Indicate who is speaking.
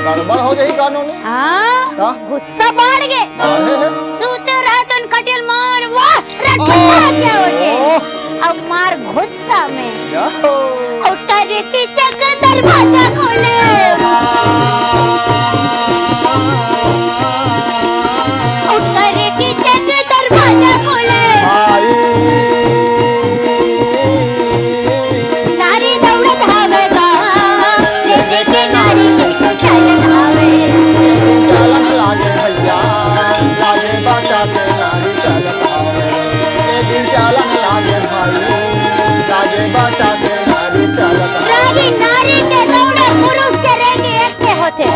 Speaker 1: गड़बड़ हो गई कानूनी।
Speaker 2: हाँ गुस्सा बढ़ गए सूते रात उन कटिल मार वाह क्या होते अब मार गुस्सा में उतर की चक दरवाजा खोले उतर की चक दरवाजा खोले नारी दौड़त हवे गा जैसे के नारी के चलन हवे
Speaker 1: चलन लागे भैया लागे बाटा के नारी चलन आवे एक दिन चलन लागे भाई लागे बाटा के नारी चलन
Speaker 2: रागी नारी के दौड़े पुरुष के रेंगे एक के होते